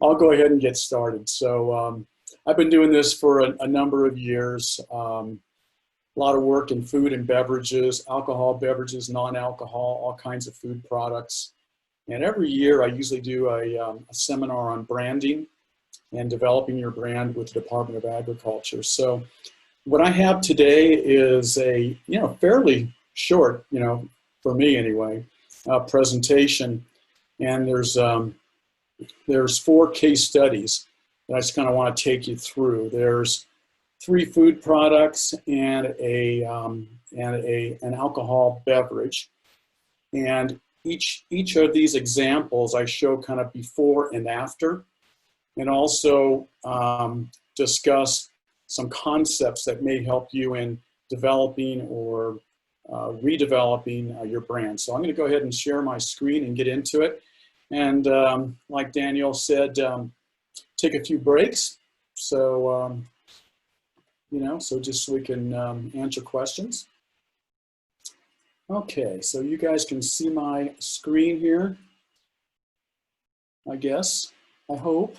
I'll go ahead and get started. So I've been doing this for a number of years. A lot of work in food and beverages, alcohol beverages, non-alcohol, all kinds of food products. And every year I usually do a seminar on branding and developing your brand with the Department of Agriculture. So what I have today is a, fairly short, for me anyway, presentation. And there's 4 case studies that I just kind of want to take you through. There's 3 food products and an alcohol beverage. And each of these examples I show kind of before and after, and also discuss some concepts that may help you in developing or redeveloping your brand. So I'm going to go ahead and share my screen and get into it. And like Daniel said, take a few breaks. So, so just so we can answer questions. Okay, so you guys can see my screen here, I guess, I hope.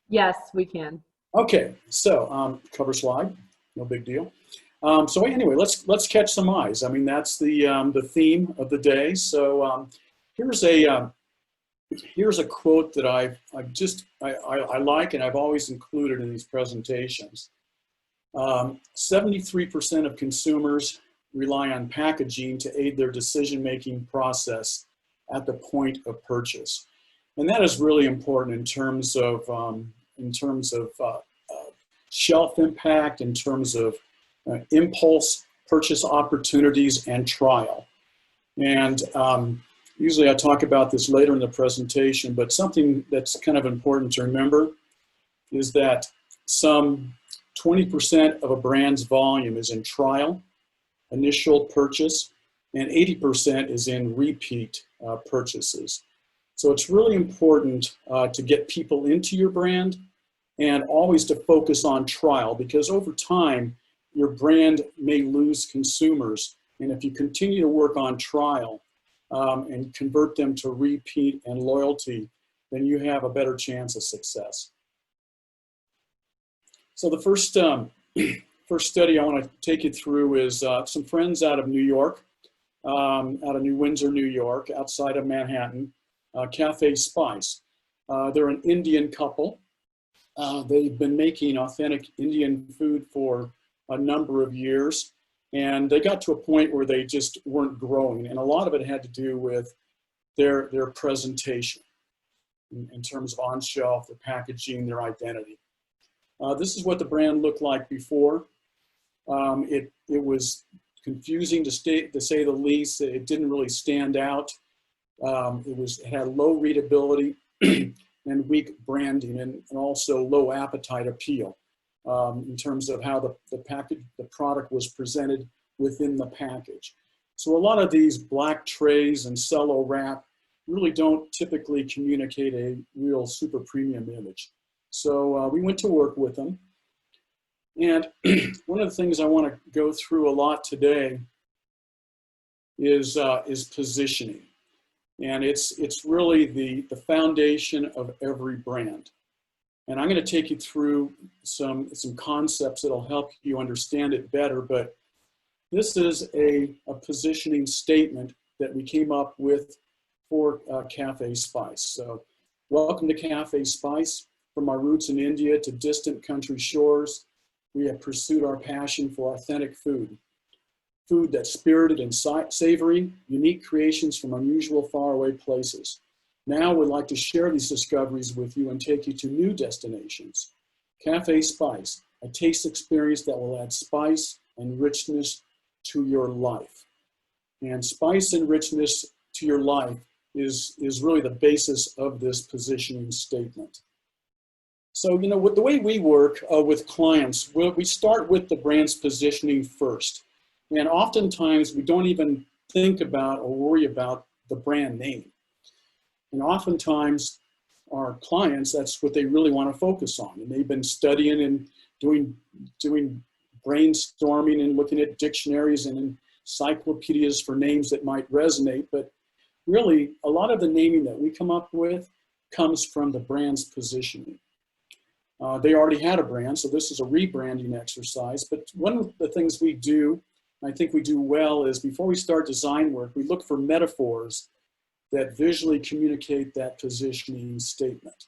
Yes, we can. Okay, so cover slide, no big deal. So anyway, let's catch some eyes. I mean, that's the theme of the day. So here's a quote that I like, and I've always included in these presentations. 73% of consumers rely on packaging to aid their decision-making process at the point of purchase, and that is really important in terms of shelf impact, in terms of impulse purchase opportunities and trial. And usually I talk about this later in the presentation, but something that's kind of important to remember is that some 20% of a brand's volume is in trial, initial purchase, and 80% is in repeat purchases. So it's really important to get people into your brand and always to focus on trial, because over time, your brand may lose consumers. And if you continue to work on trial and convert them to repeat and loyalty, then you have a better chance of success. So the first study I want to take you through is some friends out of New York, out of New Windsor, New York, outside of Manhattan, Cafe Spice. They're an Indian couple. They've been making authentic Indian food for a number of years, and they got to a point where they just weren't growing, and a lot of it had to do with their presentation in terms of on-shelf, their packaging, their identity. This is what the brand looked like before. It was confusing to say the least. It didn't really stand out. It had low readability and weak branding, and also low appetite appeal in terms of how the product was presented within the package. So a lot of these black trays and cello wrap really don't typically communicate a real super premium image. So we went to work with them. And one of the things I want to go through a lot today is positioning. And it's really the foundation of every brand. And I'm going to take you through some concepts that'll help you understand it better. But this is a positioning statement that we came up with for Cafe Spice. So welcome to Cafe Spice. From our roots in India to distant country shores, we have pursued our passion for authentic food. Food that's spirited and savory, unique creations from unusual faraway places. Now we'd like to share these discoveries with you and take you to new destinations. Cafe Spice, a taste experience that will add spice and richness to your life. And spice and richness to your life is really the basis of this positioning statement. So, with the way we work with clients, we start with the brand's positioning first. And oftentimes we don't even think about or worry about the brand name. And oftentimes our clients, that's what they really want to focus on. And they've been studying and doing brainstorming and looking at dictionaries and encyclopedias for names that might resonate. But really, a lot of the naming that we come up with comes from the brand's positioning. They already had a brand, so this is a rebranding exercise. But one of the things we do, and I think we do well, is before we start design work, we look for metaphors that visually communicate that positioning statement.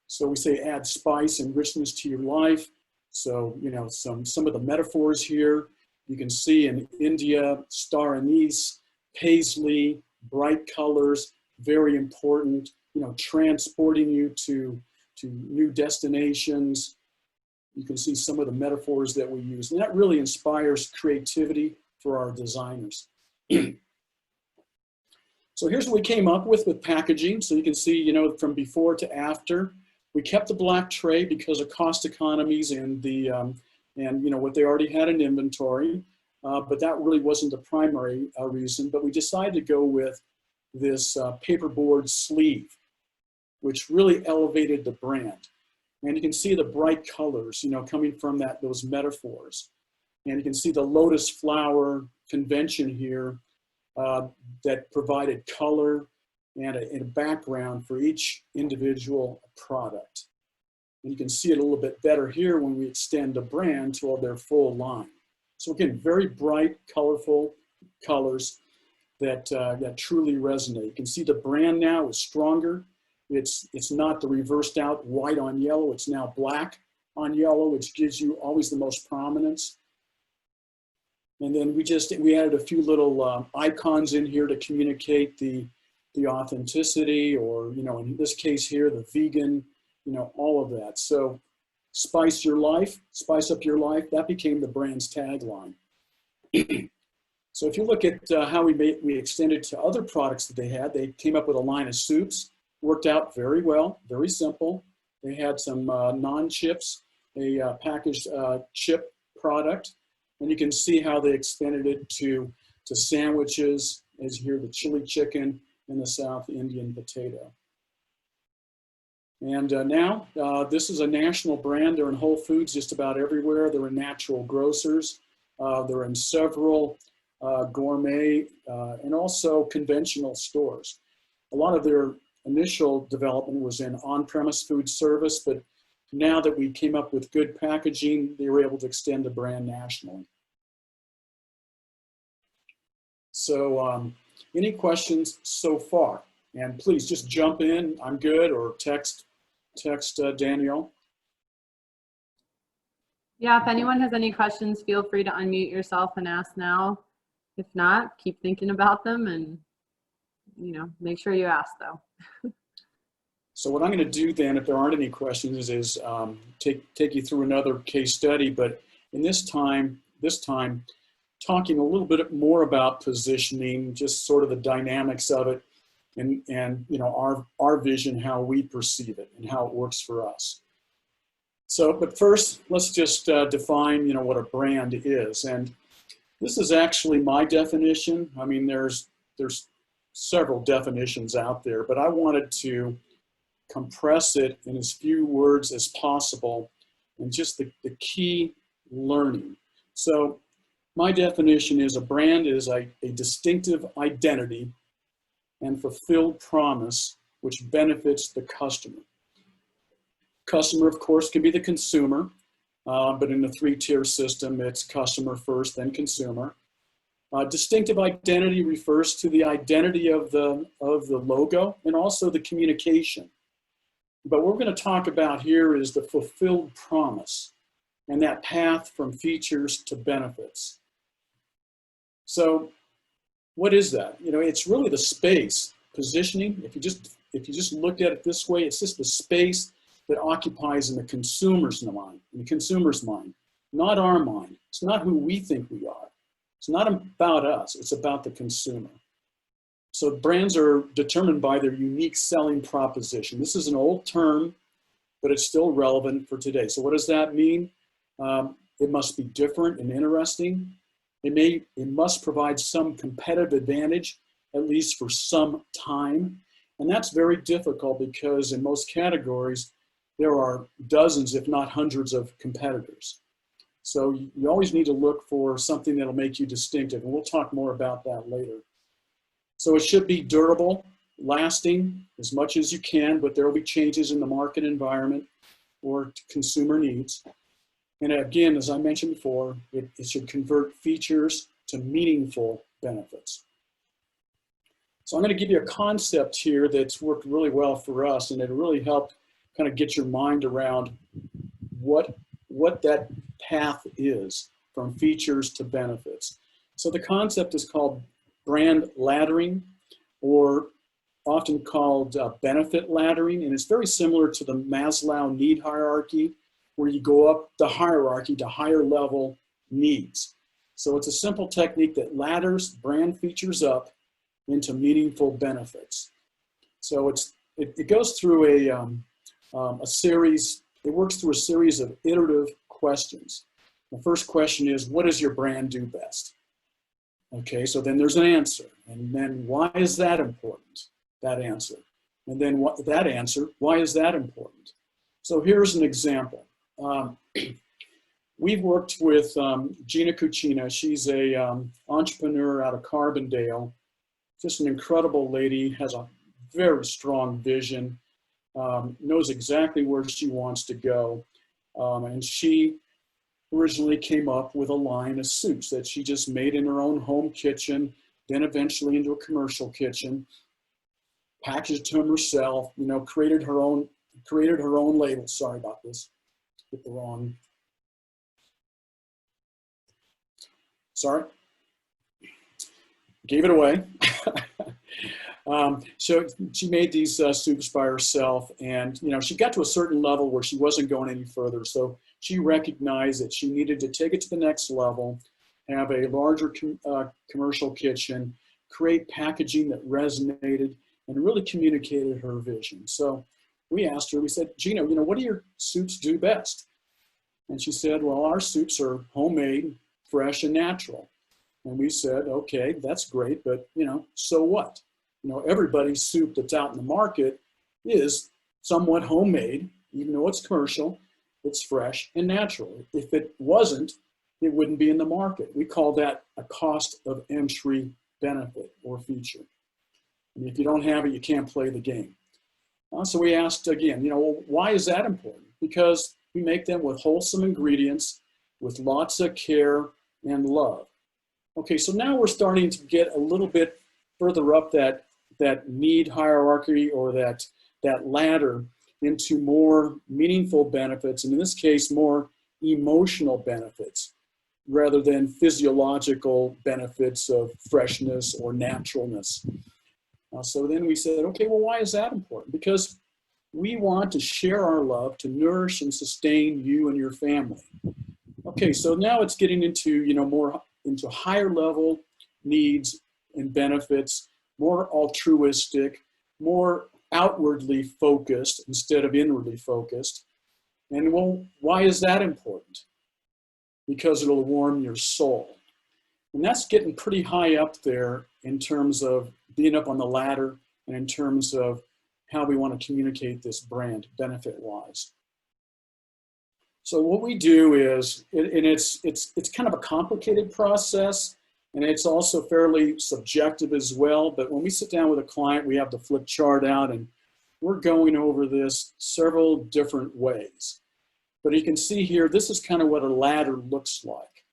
So we say add spice and richness to your life. So, you know, some of the metaphors here, you can see in India, star anise, paisley, bright colors, very important, you know, transporting you to new destinations. You can see some of the metaphors that we use, and that really inspires creativity for our designers. So here's what we came up with packaging. So you can see, you know, from before to after. We kept the black tray because of cost economies and the and you know what they already had in inventory, but that really wasn't the primary reason. But we decided to go with this paperboard sleeve, which really elevated the brand. And you can see the bright colors, you know, coming from those metaphors. And you can see the lotus flower convention here that provided color and a background for each individual product. And you can see it a little bit better here when we extend the brand to all their full line. So again, very bright, colorful colors that truly resonate. You can see the brand now is stronger. It's not the reversed out white on yellow, it's now black on yellow, which gives you always the most prominence. And then we added a few little icons in here to communicate the authenticity, or, you know, in this case here, the vegan, you know, all of that. So spice your life, spice up your life, that became the brand's tagline. So if you look at how we extended to other products that they came up with a line of soups, worked out very well, very simple. They had some non-chips, a packaged chip product, and you can see how they extended it to sandwiches, as you hear the chili chicken and the South Indian potato. And now, this is a national brand. They're in Whole Foods just about everywhere. They're in natural grocers. They're in several gourmet and also conventional stores. A lot of their initial development was in on-premise food service, but now that we came up with good packaging, they were able to extend the brand nationally. So any questions so far? And please just jump in, I'm good, or text Danielle. Yeah, if anyone has any questions, feel free to unmute yourself and ask now. If not, keep thinking about them, and, you know, make sure you ask though. So what I'm going to do then, if there aren't any questions, is take you through another case study, but in this time, talking a little bit more about positioning, just sort of the dynamics of it, and you know, our vision, how we perceive it, and how it works for us. So, but first, let's just define, you know, what a brand is, and this is actually my definition. I mean, there's several definitions out there, but I wanted to compress it in as few words as possible, and just the key learning. So my definition is a brand is a distinctive identity and fulfilled promise which benefits the customer. Customer, of course, can be the consumer, but in the three-tier system, it's customer first, then consumer. Distinctive identity refers to the identity of the logo and also the communication. But what we're going to talk about here is the fulfilled promise and that path from features to benefits. So what is that? You know, it's really the space positioning. If you just looked at it this way, it's just the space that occupies in the consumer's mind, not our mind. It's not who we think we are. It's not about us. It's about the consumer. So brands are determined by their unique selling proposition. This is an old term, but it's still relevant for today. So what does that mean? It must be different and interesting. It must provide some competitive advantage, at least for some time. And that's very difficult because in most categories, there are dozens, if not hundreds of competitors. So you always need to look for something that'll make you distinctive. And we'll talk more about that later. So it should be durable. lasting as much as you can, but there will be changes in the market environment or consumer needs. And again, as I mentioned before, it should convert features to meaningful benefits. So I'm going to give you a concept here that's worked really well for us, and it really helped kind of get your mind around what that path is from features to benefits. So the concept is called brand laddering, or often called benefit laddering, and it's very similar to the Maslow need hierarchy, where you go up the hierarchy to higher level needs. So it's a simple technique that ladders brand features up into meaningful benefits. So it goes through a series, it works through a series of iterative questions. The first question is, what does your brand do best? Okay, so then there's an answer. And then why is that important? That answer. And then that answer, why is that important? So here's an example. We've worked with Gina Cucina. She's a entrepreneur out of Carbondale. Just an incredible lady, has a very strong vision, knows exactly where she wants to go. And she originally came up with a line of soups that she just made in her own home kitchen, then eventually into a commercial kitchen, packaged them herself, you know, created her own label. Sorry about this, get the wrong. Sorry, gave it away. So she made these soups by herself, and you know, she got to a certain level where she wasn't going any further. So she recognized that she needed to take it to the next level, have a larger commercial kitchen, create packaging that resonated and really communicated her vision. So we asked her, we said, Gina, you know, what do your soups do best? And she said, well, our soups are homemade, fresh, and natural. And we said, okay, that's great, but you know, so what? You know, everybody's soup that's out in the market is somewhat homemade, even though it's commercial, it's fresh and natural. If it wasn't, it wouldn't be in the market. We call that a cost of entry benefit or feature. And if you don't have it, you can't play the game. So we asked again, you know, well, why is that important? Because we make them with wholesome ingredients, with lots of care and love. Okay, so now we're starting to get a little bit further up that need hierarchy, or that ladder, into more meaningful benefits, and in this case, more emotional benefits, rather than physiological benefits of freshness or naturalness. So then we said, okay, well, why is that important? Because we want to share our love to nourish and sustain you and your family. Okay, so now it's getting into, you know, more into higher level needs and benefits, more altruistic, more outwardly focused instead of inwardly focused. And well, why is that important? Because it'll warm your soul. And that's getting pretty high up there in terms of being up on the ladder and in terms of how we want to communicate this brand benefit-wise. So what we do is, and it's kind of a complicated process, and it's also fairly subjective as well, but when we sit down with a client, we have the flip chart out, and we're going over this several different ways. But you can see here, this is kind of what a ladder looks like.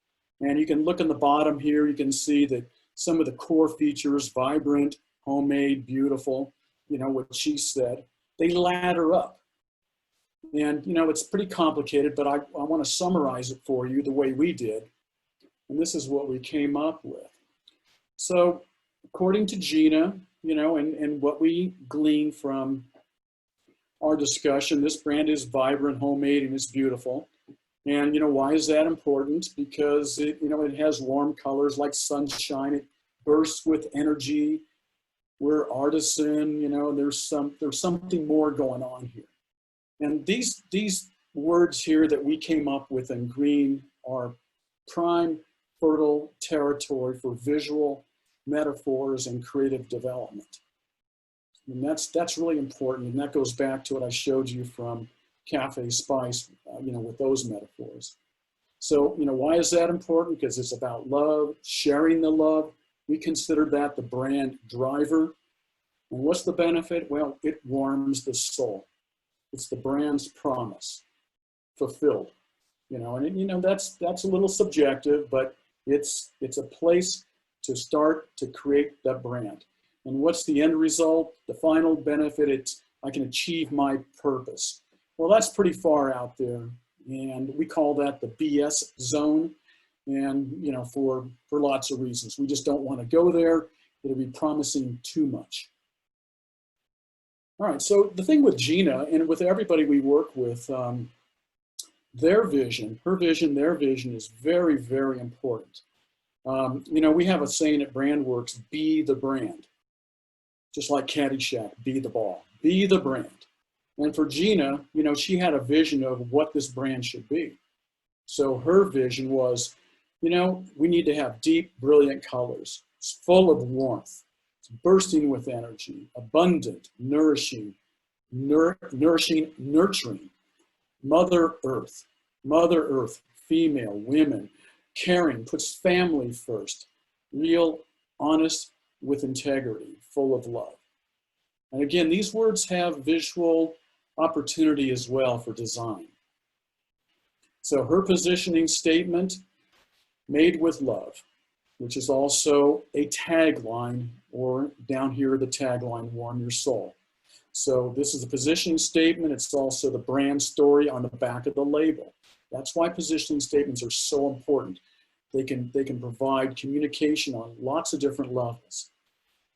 And you can look in the bottom here, you can see that some of the core features, vibrant, homemade, beautiful, you know, what she said, they ladder up. And, you know, it's pretty complicated, but I want to summarize it for you the way we did. And this is what we came up with. So according to Gina, you know, and what we gleaned from our discussion, this brand is vibrant, homemade, and it's beautiful. And, you know, why is that important? Because it, you know, it has warm colors like sunshine. It bursts with energy. We're artisan, you know, there's something more going on here. And these words here that we came up with in green are prime fertile territory for visual metaphors and creative development. And that's really important, and that goes back to what I showed you from Cafe Spice, you know, with those metaphors. So, you know, why is that important? Because it's about love, sharing the love. We consider that the brand driver. And what's the benefit? Well, it warms the soul. It's the brand's promise fulfilled. And that's a little subjective, but it's a place to start to create that brand. And what's the end result? The final benefit, it's I can achieve my purpose. Well, that's pretty far out there, and we call that the BS zone. And for lots of reasons, we just don't want to go there. It'll be promising too much. All right, so the thing with Gina and with everybody we work with, their vision is very, very important. We have a saying at BrandWorks, be the brand. Just like Caddyshack, be the ball, be the brand. And for Gina, she had a vision of what this brand should be. So her vision was, we need to have deep, brilliant colors. It's full of warmth. It's bursting with energy, abundant, nourishing, nurturing. Mother Earth, female, women, caring, puts family first, real, honest, with integrity, full of love. And again, these words have visual opportunity as well for design. So her positioning statement, made with love, which is also a tagline, or down here the tagline, warm your soul. So this is a positioning statement. It's also the brand story on the back of the label. That's why positioning statements are so important. They can provide communication on lots of different levels.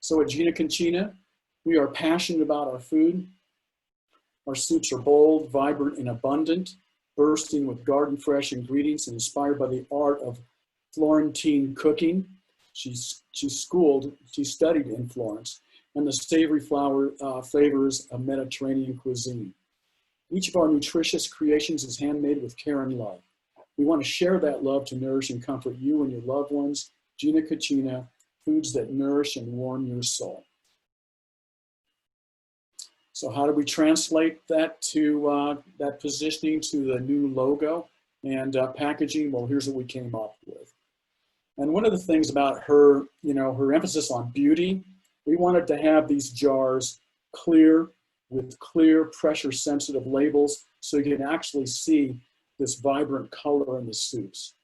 So at Gina Cucina, we are passionate about our food. Our soups are bold, vibrant, and abundant, bursting with garden fresh ingredients and inspired by the art of Florentine cooking. She studied in Florence, and the savory flavors of Mediterranean cuisine. Each of our nutritious creations is handmade with care and love. We want to share that love to nourish and comfort you and your loved ones. Gina Cucina, foods that nourish and warm your soul. So how do we translate that to that positioning to the new logo and packaging? Well, here's what we came up with. And one of the things about her, her emphasis on beauty, we wanted to have these jars clear with clear pressure-sensitive labels so you can actually see this vibrant color in the soups.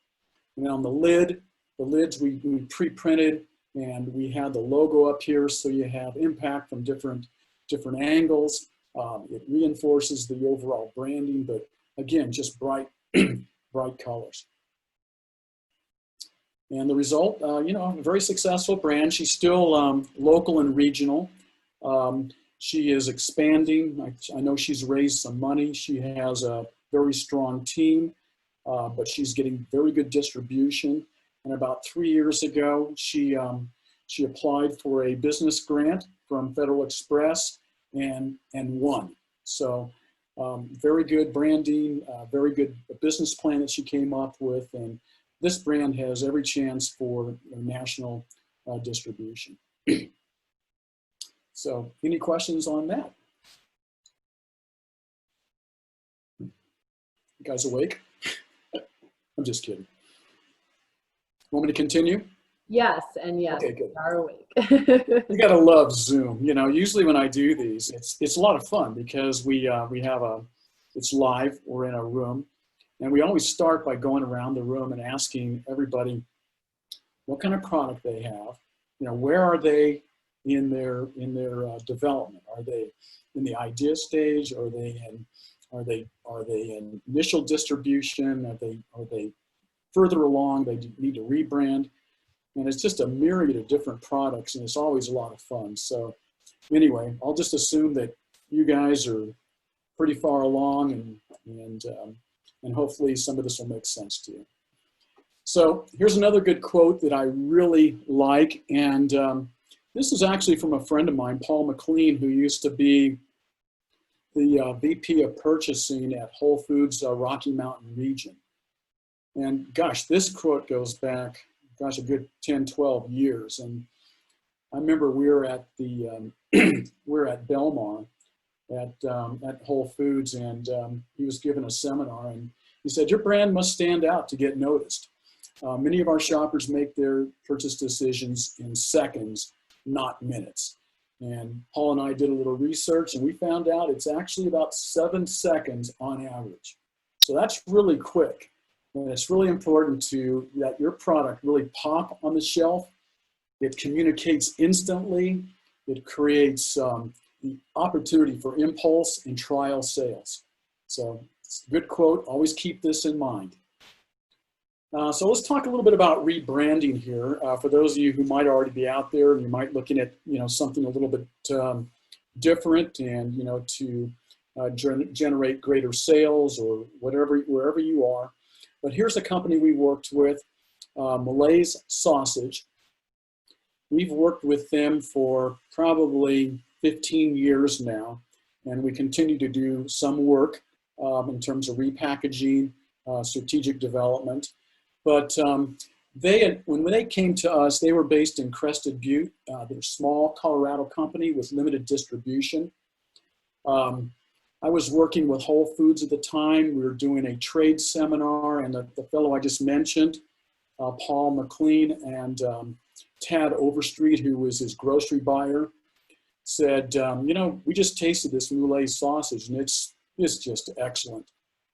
And on the lids we pre-printed, and we had the logo up here so you have impact from different angles. It reinforces the overall branding, but again, just bright, bright colors. And the result, a very successful brand. She's still local and regional. She is expanding. I know she's raised some money. She has a very strong team, but she's getting very good distribution. And about 3 years ago, she applied for a business grant from Federal Express and won. So very good branding, very good business plan that she came up with, and this brand has every chance for national distribution. So any questions on that? You guys awake? I'm just kidding. Want me to continue? Yes, and yes, okay, good. We are awake. You gotta love Zoom. Usually when I do these, it's a lot of fun because we have it's live. We're in a room, and we always start by going around the room and asking everybody what kind of product they have. Where are they in their development? Are they in the idea stage? Are they in initial distribution? Are they further along? They need to rebrand. And it's just a myriad of different products, and it's always a lot of fun. So anyway, I'll just assume that you guys are pretty far along, and hopefully some of this will make sense to you. So here's another good quote that I really like, and this is actually from a friend of mine, Paul McLean, who used to be the VP of purchasing at Whole Foods Rocky Mountain region. And gosh, this quote goes back, a good 10, 12 years. And I remember we were at we're at Belmar at Whole Foods, and he was giving a seminar, and he said, your brand must stand out to get noticed. Many of our shoppers make their purchase decisions in seconds, not minutes. And Paul and I did a little research, and we found out it's actually about 7 seconds on average. So that's really quick. And it's really important that your product really pop on the shelf. It communicates instantly. It creates the opportunity for impulse and trial sales. So it's a good quote. Always keep this in mind. So let's talk a little bit about rebranding here. For those of you who might already be out there, and you might looking at something a little bit different, and to generate greater sales or wherever you are. But here's a company we worked with, Palisade Sausage. We've worked with them for probably 15 years now, and we continue to do some work in terms of repackaging, strategic development. But when they came to us, they were based in Crested Butte. They're a small Colorado company with limited distribution. I was working with Whole Foods at the time. We were doing a trade seminar, and the fellow I just mentioned, Paul McLean, and Tad Overstreet, who was his grocery buyer, said, we just tasted this Palisade sausage, and it's just excellent.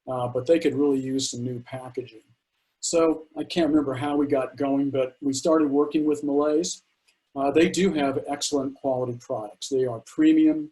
But they could really use some new packaging. So I can't remember how we got going, but we started working with Palisade. They do have excellent quality products. They are premium,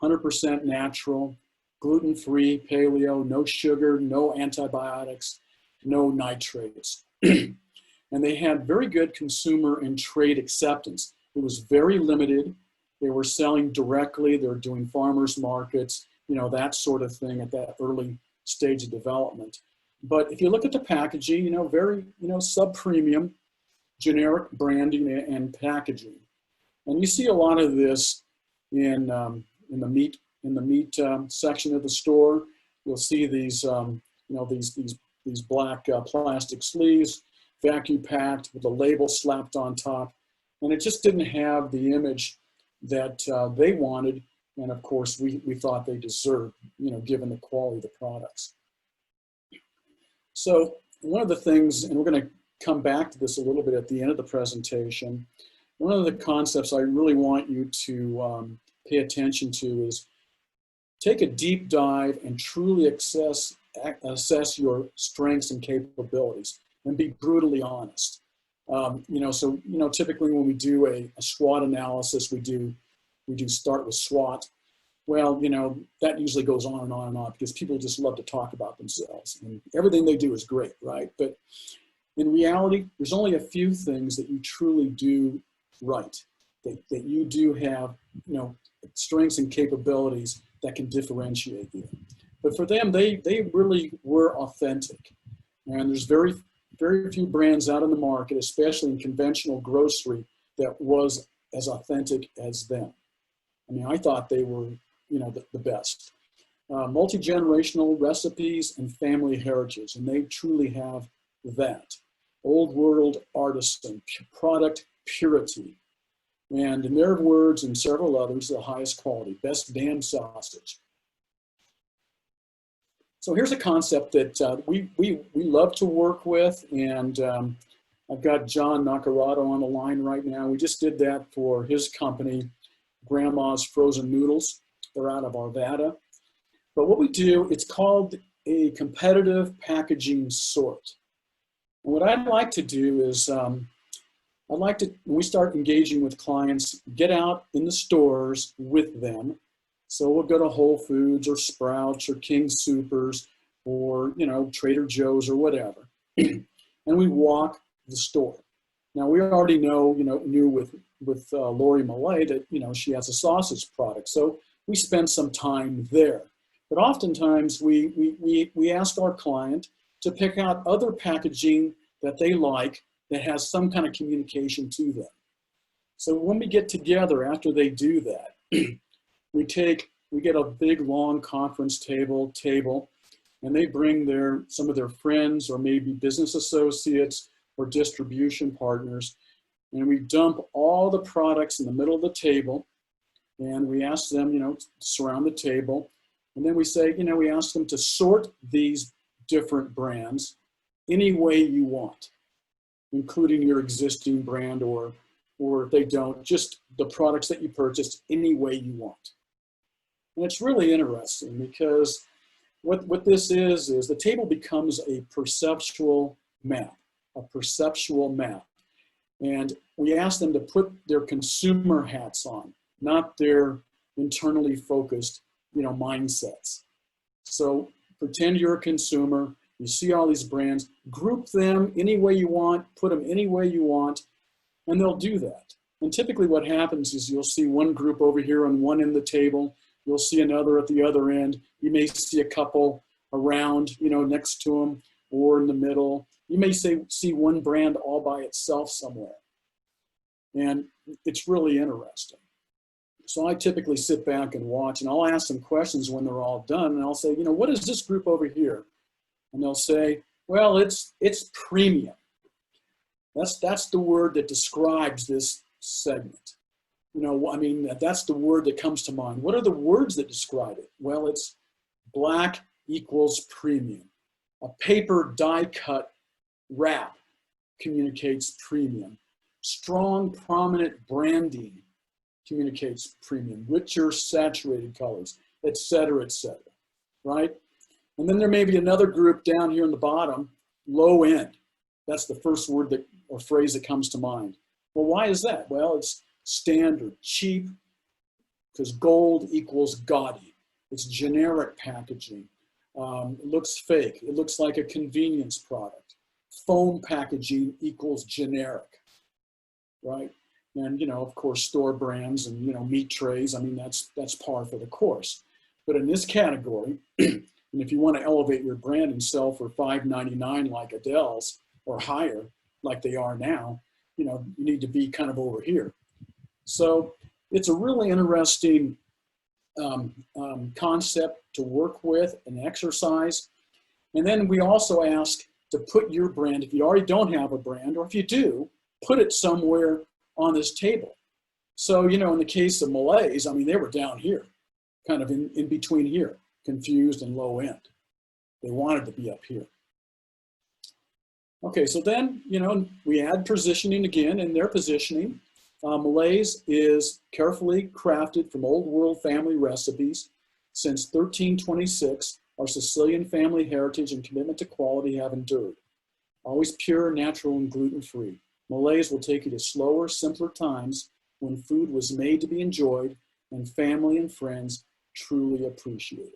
100% natural, gluten-free, paleo, no sugar, no antibiotics, no nitrates. And they had very good consumer and trade acceptance. It was very limited. They were selling directly. They were doing farmers markets, that sort of thing at that early stage of development. But if you look at the packaging, very, sub-premium, generic branding and packaging. And you see a lot of this in the meat section of the store. You'll see these, these black plastic sleeves, vacuum packed with a label slapped on top. And it just didn't have the image that they wanted. And of course, we thought they deserved, given the quality of the products. So one of the things, and we're going to come back to this a little bit at the end of the presentation, one of the concepts I really want you to pay attention to is take a deep dive and truly assess your strengths and capabilities, and be brutally honest. Typically when we do a SWOT analysis, we do start with SWOT. Well, that usually goes on and on and on because people just love to talk about themselves, and everything they do is great, right? But in reality, there's only a few things that you truly do right, that you do have, strengths and capabilities that can differentiate you. But for them, they really were authentic. And there's very, very few brands out in the market, especially in conventional grocery, that was as authentic as them. I mean, I thought they were, the best. Multi-generational recipes and family heritage, and they truly have that. Old world artisan, product purity. And in their words and several others, the highest quality, best damn sausage. So here's a concept that we love to work with, and I've got John Nacarado on the line right now. We just did that for his company, Grandma's Frozen Noodles. They're out of Arvada. But what we do, it's called a competitive packaging sort. And what I'd like to do is, when we start engaging with clients, get out in the stores with them. So we'll go to Whole Foods or Sprouts or King Soopers or, Trader Joe's or whatever. And we walk the store. Now we already knew with Lori Millay that, she has a sausage product. So we spend some time there. But oftentimes we ask our client to pick out other packaging that they like that has some kind of communication to them. So when we get together after they do that, we get a big long conference table, and they bring some of their friends or maybe business associates or distribution partners, and we dump all the products in the middle of the table, and we ask them, to surround the table, and then we say, we ask them to sort these different brands any way you want, including your existing brand or or if they don't, just the products that you purchased any way you want. And it's really interesting because what this is the table becomes a perceptual map, And we ask them to put their consumer hats on, not their internally focused, mindsets. So pretend you're a consumer, you see all these brands, group them any way you want, put them any way you want, and they'll do that. And typically what happens is you'll see one group over here on one end of the table, you'll see another at the other end, you may see a couple around, next to them or in the middle. You may see one brand all by itself somewhere. And it's really interesting. So I typically sit back and watch, and I'll ask them questions when they're all done, and I'll say, what is this group over here? And they'll say, well, it's premium. That's the word that describes this segment. That's the word that comes to mind. What are the words that describe it? Well, it's black equals premium. A paper die cut wrap communicates premium. Strong, prominent branding communicates premium. Richer, saturated colors, et cetera, right? And then there may be another group down here in the bottom, low end. That's the first word or phrase that comes to mind. Well, why is that? Well, it's standard, cheap, because gold equals gaudy. It's generic packaging. It looks fake. It looks like a convenience product. Foam packaging equals generic, right? And, of course, store brands and, meat trays, that's par for the course. But in this category, and if you want to elevate your brand and sell for $5.99 like Adele's or higher, like they are now, you need to be kind of over here. So it's a really interesting concept to work with and exercise. And then we also ask to put your brand, if you already don't have a brand, or if you do, put it somewhere on this table. So, in the case of Malays, they were down here, kind of in between here, confused and low end. They wanted to be up here. Okay, so then, we add positioning again, and their positioning. Malays is carefully crafted from old world family recipes. Since 1326, our Sicilian family heritage and commitment to quality have endured. Always pure, natural, and gluten-free. Malays will take you to slower, simpler times when food was made to be enjoyed and family and friends truly appreciated.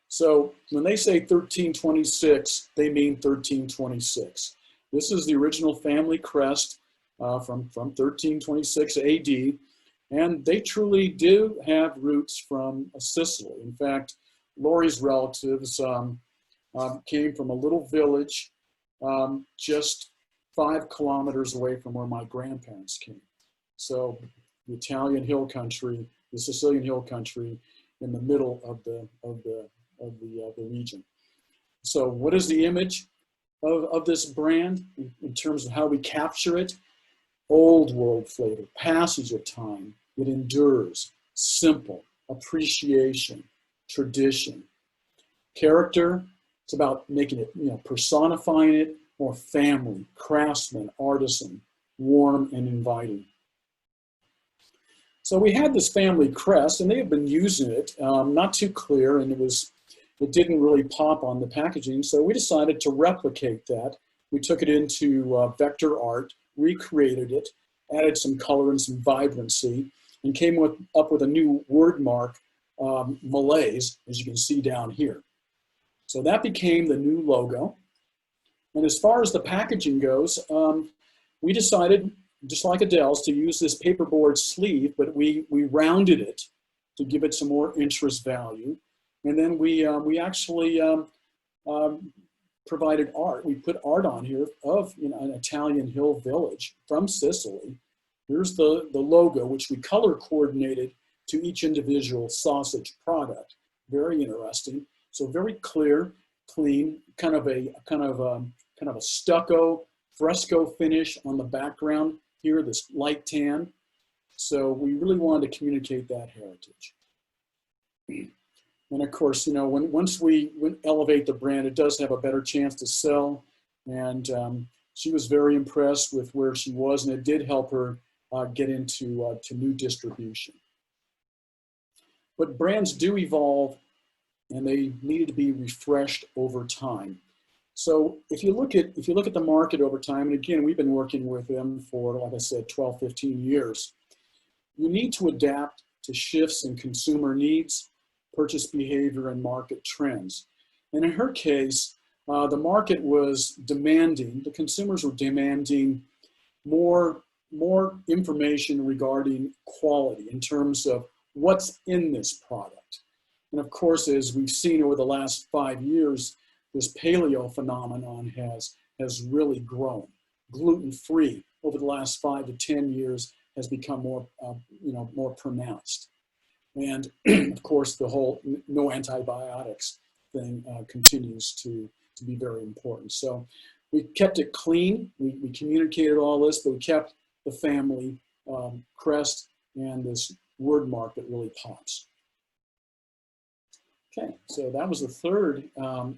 So when they say 1326, they mean 1326. This is the original family crest from 1326 AD, and they truly do have roots from Sicily. In fact, Lori's relatives came from a little village just 5 kilometers away from where my grandparents came. So the Italian hill country, the Sicilian hill country, in the middle of the region. So what is the image of this brand in terms of how we capture it? Old world flavor, passage of time, it endures, simple, appreciation, tradition. Character, it's about making it, personifying it, more family, craftsman, artisan, warm and inviting. So we had this family crest, and they have been using it, not too clear, and it didn't really pop on the packaging, so we decided to replicate that. We took it into vector art, recreated it, added some color and some vibrancy, and came up with a new word mark, Malays, as you can see down here. So that became the new logo. And as far as the packaging goes, we decided, just like Adele's, to use this paperboard sleeve, but we rounded it to give it some more interest value. And then we actually provided art. We put art on here of an Italian hill village from Sicily. Here's the logo, which we color coordinated to each individual sausage product. Very interesting. So very clear, clean, kind of a stucco fresco finish on the background here, this light tan. So we really wanted to communicate that heritage. And of course, once we elevate the brand, it does have a better chance to sell. And she was very impressed with where she was, and it did help her get into to new distribution. But brands do evolve, and they needed to be refreshed over time. So if you look at the market over time, and again, we've been working with them for, like I said, 12, 15 years, you need to adapt to shifts in consumer needs, purchase behavior, and market trends. And in her case, the market was demanding, the consumers were demanding more information regarding quality in terms of what's in this product. And of course, as we've seen over the last 5 years, this paleo phenomenon has really grown. Gluten-free over the last 5 to 10 years has become more, more pronounced. And of course, the whole no antibiotics thing continues to be very important. So we kept it clean. We communicated all this, but we kept the family crest, and this word mark that really pops. Okay, so that was the third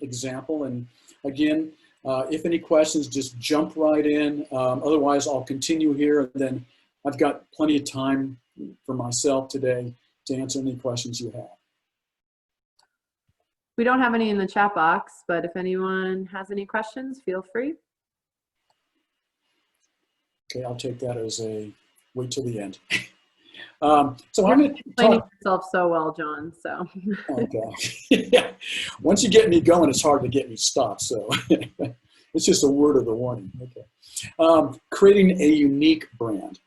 example. And again, if any questions, just jump right in. Otherwise, I'll continue here, and then I've got plenty of time for myself today to answer any questions you have. We don't have any in the chat box, but if anyone has any questions, feel free. Okay, I'll take that as a wait till the end. So I'm going to explaining yourself so well, John. So. Okay. Yeah. Once you get me going, it's hard to get me stopped. So it's just a word of the warning. Okay. Creating a unique brand,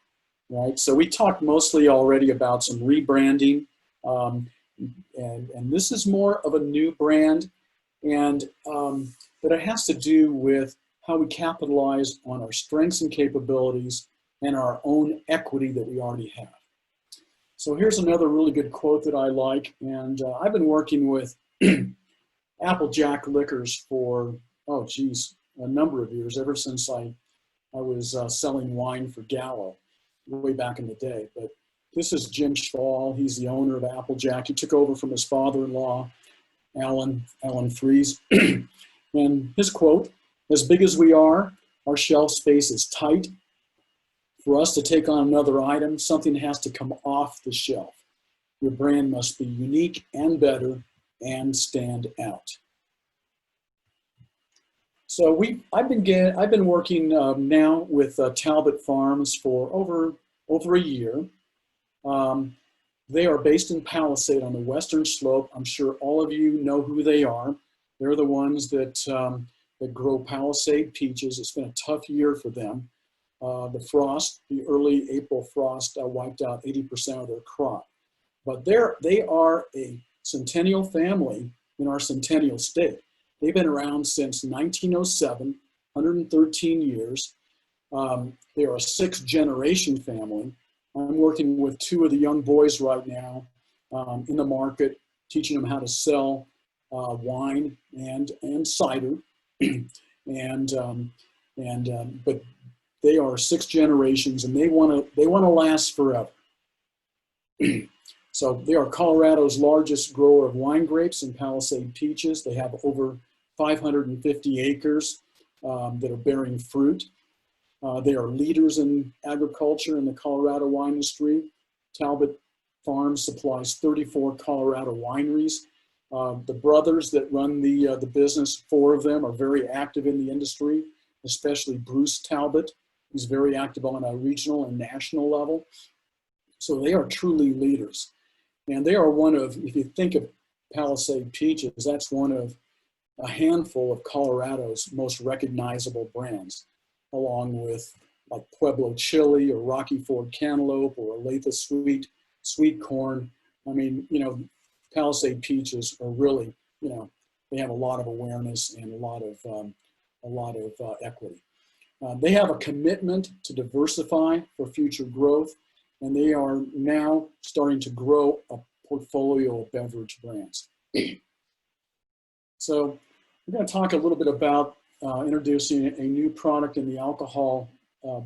right? So we talked mostly already about some rebranding, and this is more of a new brand, and but it has to do with how we capitalize on our strengths and capabilities and our own equity that we already have. So here's another really good quote that I like, and I've been working with Applejack Liquors for, oh geez, a number of years, ever since I was selling wine for Gallo way back in the day. But this is Jim Schwall. He's the owner of Applejack. He took over from his father-in-law, Alan Fries. And his quote, "As big as we are, our shelf space is tight. For us to take on another item, something has to come off the shelf. Your brand must be unique and better and stand out." So I've been working now with Talbott Farms for over a year. They are based in Palisade on the western slope. I'm sure all of you know who they are. They're the ones that grow Palisade peaches. It's been a tough year for them. The early April frost wiped out 80% of their crop. But they are a centennial family in our centennial state. They've been around since 1907, 113 years. They are a 6th-generation family. I'm working with 2 of the young boys right now in the market, teaching them how to sell wine and cider. But they are 6 generations, and they want to last forever. So they are Colorado's largest grower of wine grapes and Palisade peaches. They have over 550 acres that are bearing fruit. They are leaders in agriculture in the Colorado wine industry. Talbott Farms supplies 34 Colorado wineries. The brothers that run the business, 4 of them, are very active in the industry, especially Bruce Talbott. He's very active on a regional and national level. So they are truly leaders. And they are one of, if you think of Palisade peaches, that's one of a handful of Colorado's most recognizable brands, along with like Pueblo chili or Rocky Ford cantaloupe or Olathe sweet corn. I mean, Palisade peaches are really, they have a lot of awareness and a lot of equity. They have a commitment to diversify for future growth, and they are now starting to grow a portfolio of beverage brands. So we're going to talk a little bit about introducing a new product in the alcohol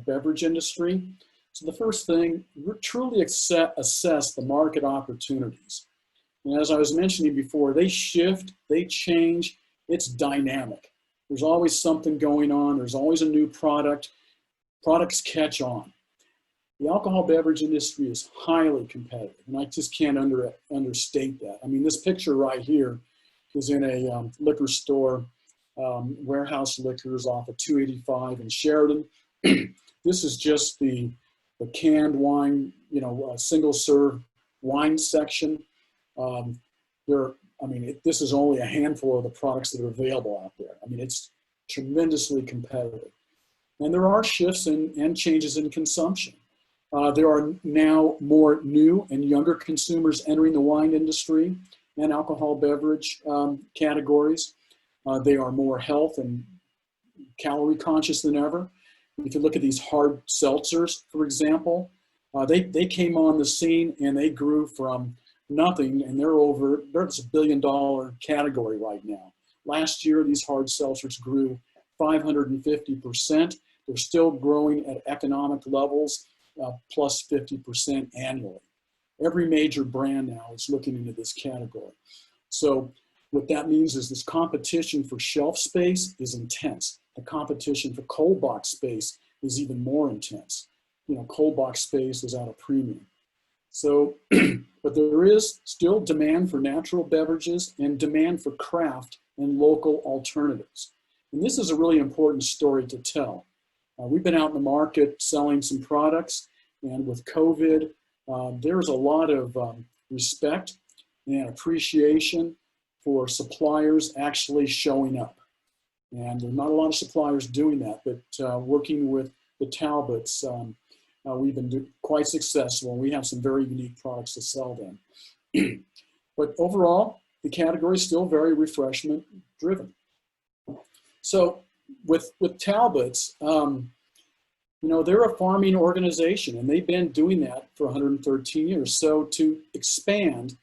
beverage industry. So the first thing, truly assess the market opportunities. And as I was mentioning before, they shift, they change, it's dynamic. There's always something going on. There's always a new product. Products catch on. The alcohol beverage industry is highly competitive, and I just can't understate that. I mean, this picture right here is in a liquor store, Warehouse Liquors off of 285 in Sheridan. This is just the canned wine, single serve wine section. This is only a handful of the products that are available out there. I mean, it's tremendously competitive. And there are shifts and changes in consumption. There are now more new and younger consumers entering the wine industry and alcohol beverage categories. They are more health and calorie conscious than ever. If you look at these hard seltzers, for example, they came on the scene and they grew from nothing, and there's a $1 billion category right now. Last year, these hard seltzers grew 550%. They're still growing at economic levels, plus 50% annually. Every major brand now is looking into this category. So what that means is this competition for shelf space is intense. The competition for cold box space is even more intense. Cold box space is at a premium. So, but there is still demand for natural beverages and demand for craft and local alternatives. And this is a really important story to tell. We've been out in the market selling some products, and with COVID, there's a lot of respect and appreciation for suppliers actually showing up. And there's not a lot of suppliers doing that, but working with the Talbotts, we've been quite successful, and we have some very unique products to sell them. But overall, the category is still very refreshment driven. So with Talbotts, they're a farming organization, and they've been doing that for 113 years. So to expand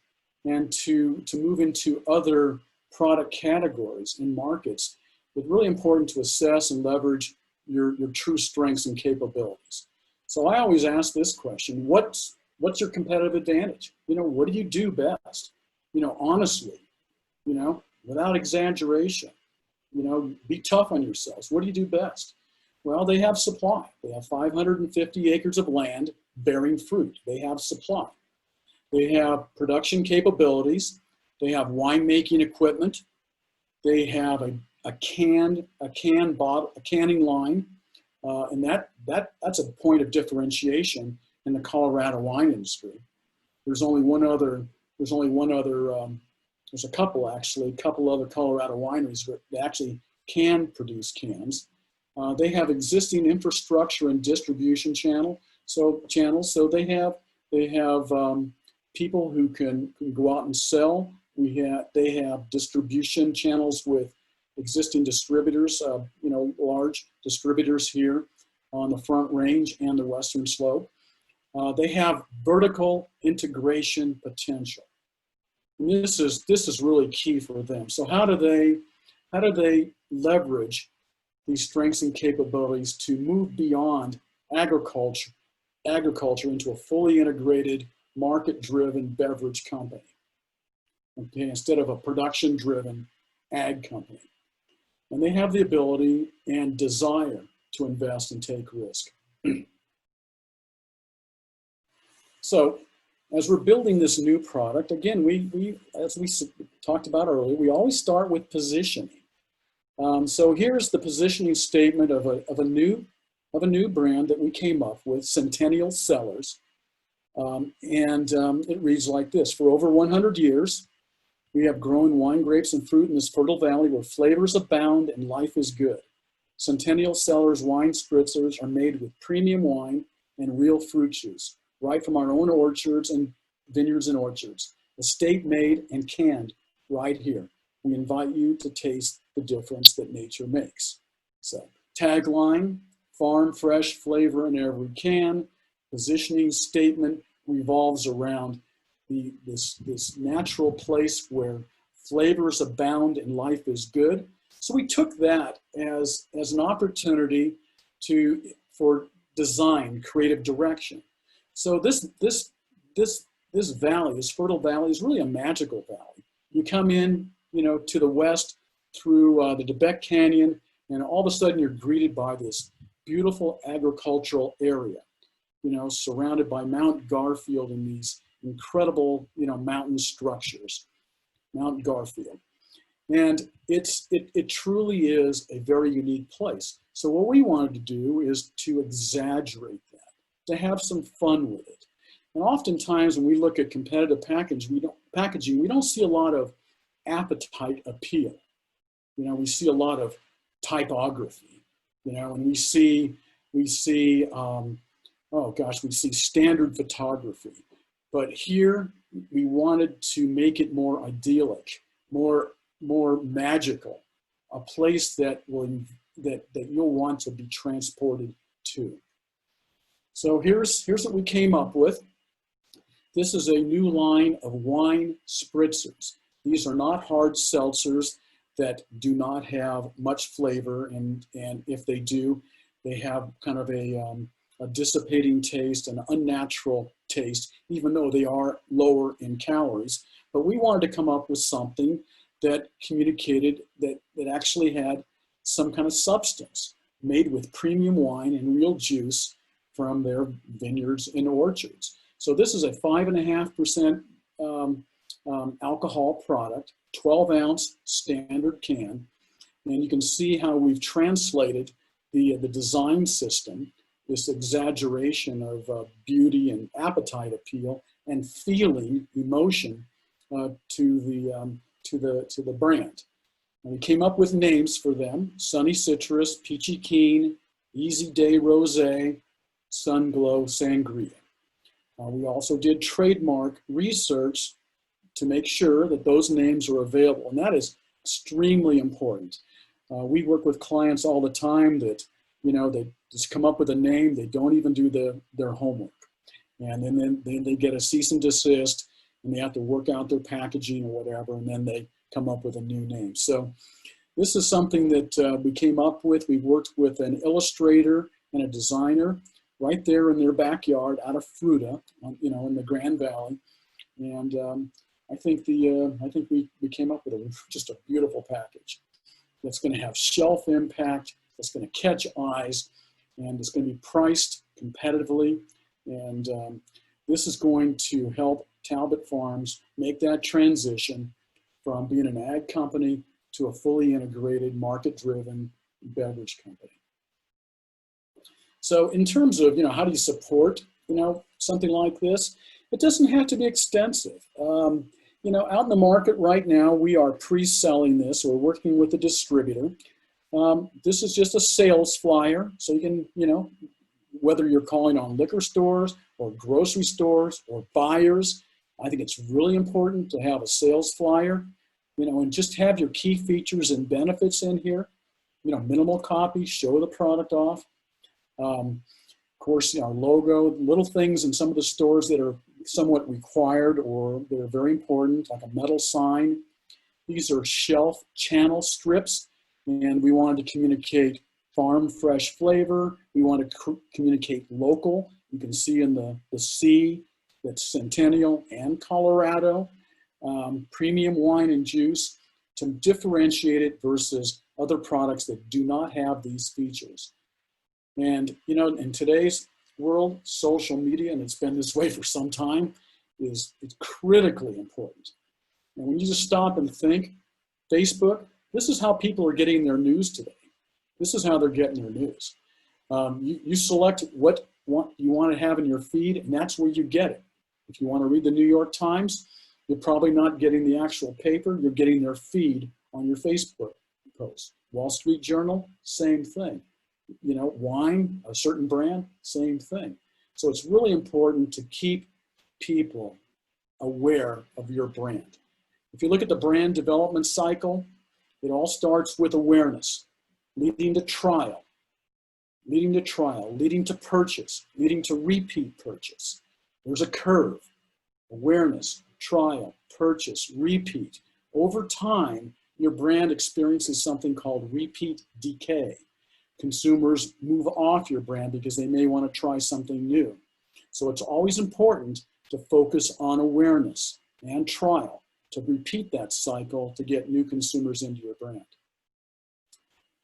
and to move into other product categories and markets, it's really important to assess and leverage your true strengths and capabilities. So I always ask this question: what's your competitive advantage? What do you do best? Honestly, without exaggeration, be tough on yourselves. What do you do best? Well, they have supply. They have 550 acres of land bearing fruit. They have supply. They have production capabilities. They have winemaking equipment. They have a canning line. And that's a point of differentiation in the Colorado wine industry. There's a couple other Colorado wineries that actually can produce cans. They have existing infrastructure and distribution channels. So they have people who can go out and sell. They have distribution channels with existing distributors, large distributors here on the Front Range and the Western Slope. They have vertical integration potential. And this is really key for them. So how do they leverage these strengths and capabilities to move beyond agriculture into a fully integrated, market-driven beverage company, okay, instead of a production-driven ag company? And they have the ability and desire to invest and take risk. So as we're building this new product, again, as we talked about earlier, we always start with positioning. So here's the positioning statement of a new brand that we came up with, Centennial Cellars. It reads like this: for over 100 years, we have grown wine grapes and fruit in this fertile valley where flavors abound and life is good. Centennial Cellars wine spritzers are made with premium wine and real fruit juice, right from our own orchards and vineyards and orchards, estate made and canned right here. We invite you to taste the difference that nature makes. So, tagline: farm fresh flavor in every can. Positioning statement revolves around this natural place where flavors abound and life is good. So we took that as an opportunity for design, creative direction. So this valley, this fertile valley, is really a magical valley. You come in, to the west through the Tibet Canyon, and all of a sudden you're greeted by this beautiful agricultural area, you know, surrounded by Mount Garfield and these incredible, you know, mountain structures, Mount Garfield. And it truly is a very unique place. So what we wanted to do is to exaggerate that, to have some fun with it. And oftentimes when we look at competitive packaging, we don't see a lot of appetite appeal. You know, we see a lot of typography, you know, and we see standard photography. But here we wanted to make it more idyllic, more magical, a place that you'll want to be transported to. So here's what we came up with. This is a new line of wine spritzers. These are not hard seltzers that do not have much flavor, and if they do, they have kind of a dissipating taste, an unnatural taste, even though they are lower in calories. But we wanted to come up with something that communicated that actually had some kind of substance, made with premium wine and real juice from their vineyards and orchards. So this is a 5.5% alcohol product, 12-ounce standard can. And you can see how we've translated the design system, this exaggeration of beauty and appetite appeal and feeling, emotion to the brand. And we came up with names for them: Sunny Citrus, Peachy Keen, Easy Day Rosé, Sun Glow Sangria. We also did trademark research to make sure that those names are available, and that is extremely important. We work with clients all the time that, you know, they just come up with a name, they don't even do their homework. And then they get a cease and desist, and they have to work out their packaging or whatever, and then they come up with a new name. So this is something that we came up with. We worked with an illustrator and a designer right there in their backyard out of Fruta, you know, in the Grand Valley. And I think we came up with just a beautiful package that's going to have shelf impact, that's going to catch eyes, and it's going to be priced competitively. And this is going to help Talbott Farms make that transition from being an ag company to a fully integrated, market-driven beverage company. So in terms of, you know, how do you support, you know, something like this? It doesn't have to be extensive. You know, out in the market right now, we are pre-selling this or working with a distributor. This is just a sales flyer. So you can, you know, whether you're calling on liquor stores or grocery stores or buyers, I think it's really important to have a sales flyer, you know, and just have your key features and benefits in here. You know, minimal copy, show the product off. Of course, you know, our logo, little things in some of the stores that are somewhat required or they're very important, like a metal sign. These are shelf channel strips, and we wanted to communicate farm fresh flavor. We want to communicate local. You can see in the C that's Centennial and Colorado, premium wine and juice, to differentiate it versus other products that do not have these features. And, you know, in today's world, social media, and it's been this way for some time, it's critically important. And when you just stop and think, Facebook, this is how people are getting their news today. This is how they're getting their news. You select what you want to have in your feed, and that's where you get it. If you want to read the New York Times, you're probably not getting the actual paper, you're getting their feed on your Facebook post. Wall Street Journal, same thing. You know, wine, a certain brand, same thing. So it's really important to keep people aware of your brand. If you look at the brand development cycle, it all starts with awareness, leading to trial, leading to purchase, leading to repeat purchase. There's a curve: awareness, trial, purchase, repeat. Over time, your brand experiences something called repeat decay. Consumers move off your brand because they may want to try something new. So it's always important to focus on awareness and trial, to repeat that cycle to get new consumers into your brand.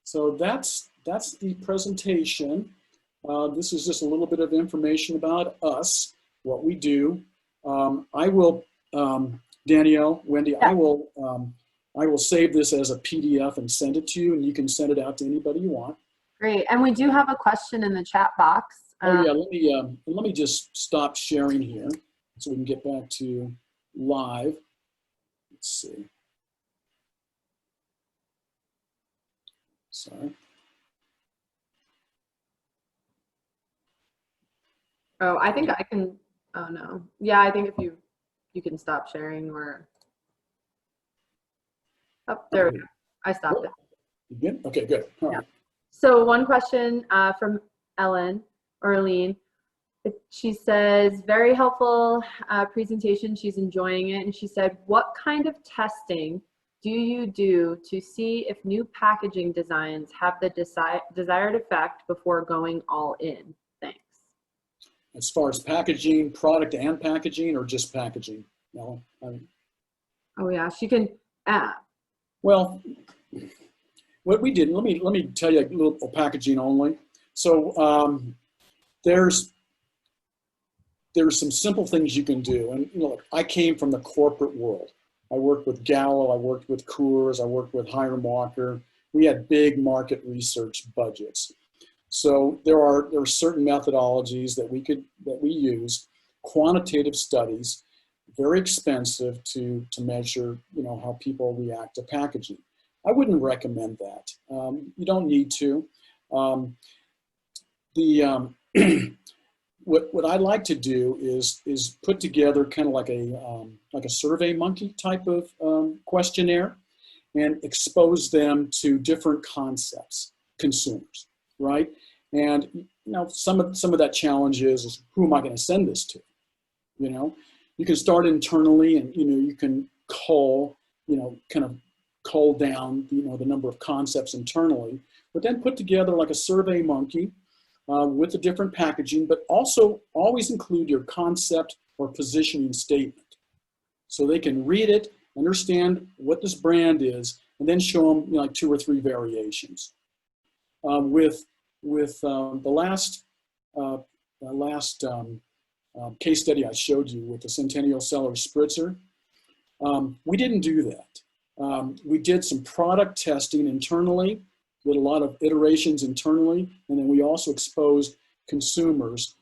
So that's the presentation. This is just a little bit of information about us, what we do. I will, Danielle, Wendy, Yeah. I will save this as a PDF and send it to you, and you can send it out to anybody you want. Great. And we do have a question in the chat box. Oh yeah, let me just stop sharing here so we can get back to live. Let's see. Sorry. Oh, I think I can, oh no. Yeah, I think if you can stop sharing or, oh, there we go. I stopped it. You good? Okay, good. All right. So one question from Ellen or Aline. She says, very helpful presentation. She's enjoying it. And she said, what kind of testing do you do to see if new packaging designs have the desired effect before going all in? Thanks. As far as packaging, product and packaging, or just packaging? No. Oh yeah, she can. Well, what we did. Let me tell you a little packaging only. So there's some simple things you can do, and look, I came from the corporate world. I worked with Gallo, I worked with Coors, I worked with Hiram Walker. We had big market research budgets. So there are certain methodologies that we use, quantitative studies, very expensive to measure, how people react to packaging. I wouldn't recommend that. You don't need to. What I like to do is put together kind of like a Survey Monkey type of questionnaire and expose them to different concepts, consumers, right? And some of that challenge is who am I going to send this to? You can start internally, and you can cull down the number of concepts internally, but then put together like a Survey Monkey. With the different packaging, but also always include your concept or positioning statement. So they can read it, understand what this brand is, and then show them like 2 or 3 variations. With the last case study I showed you with the Centennial Cellar Spritzer, we didn't do that. We did some product testing internally, did a lot of iterations internally, and then we also exposed consumers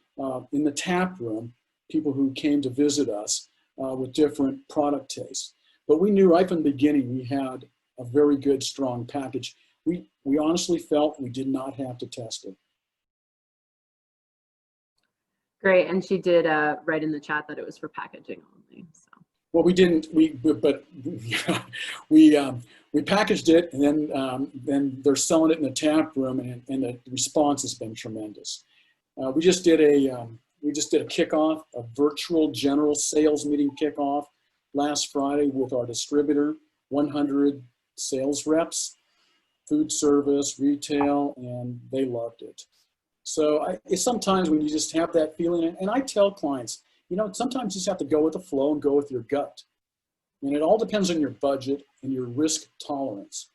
in the tap room, people who came to visit us with different product tastes. But we knew right from the beginning we had a very good, strong package. We honestly felt we did not have to test it. Great, and she did write in the chat that it was for packaging only. So. Well, we didn't. But we packaged it, and then they're selling it in the tap room, and the response has been tremendous. We just did a kickoff, a virtual general sales meeting kickoff last Friday with our distributor, 100 sales reps, food service, retail, and they loved it. So it's sometimes when you just have that feeling, and I tell clients, sometimes you just have to go with the flow and go with your gut. And it all depends on your budget and your risk tolerance.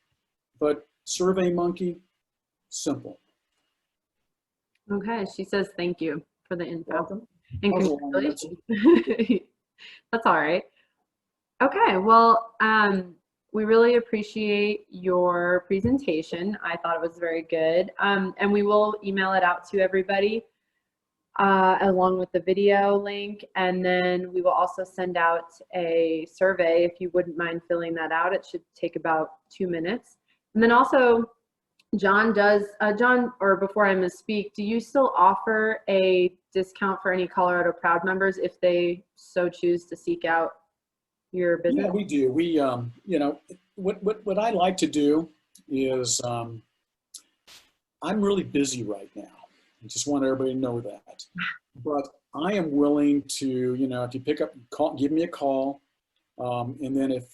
But Survey Monkey, simple. Okay, she says thank you for the info. Welcome. And congratulations. That's all right. Okay, well, we really appreciate your presentation. I thought it was very good. And we will email it out to everybody along with the video link. And then we will also send out a survey if you wouldn't mind filling that out. It should take about 2 minutes. And then also, John, or before I misspeak, do you still offer a discount for any Colorado Proud members if they so choose to seek out your business? Yeah, we do. We, what I like to do is, I'm really busy right now. I just want everybody to know that. But I am willing to, if you pick up, give me a call, and then if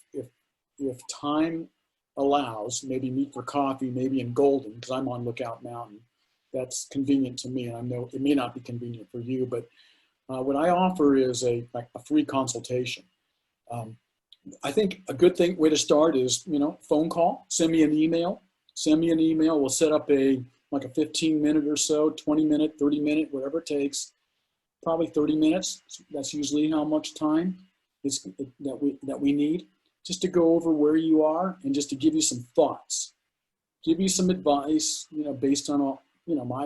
time allows, maybe meet for coffee, maybe in Golden, because I'm on Lookout Mountain. That's convenient to me, and I know it may not be convenient for you, but what I offer is a free consultation. I think a good way to start is, phone call, send me an email. send me an email. We'll set up like a 15-minute or so, 20-minute, 30-minute, whatever it takes. Probably 30 minutes. That's usually how much time that we need, just to go over where you are and just to give you some thoughts, give you some advice, based on all, my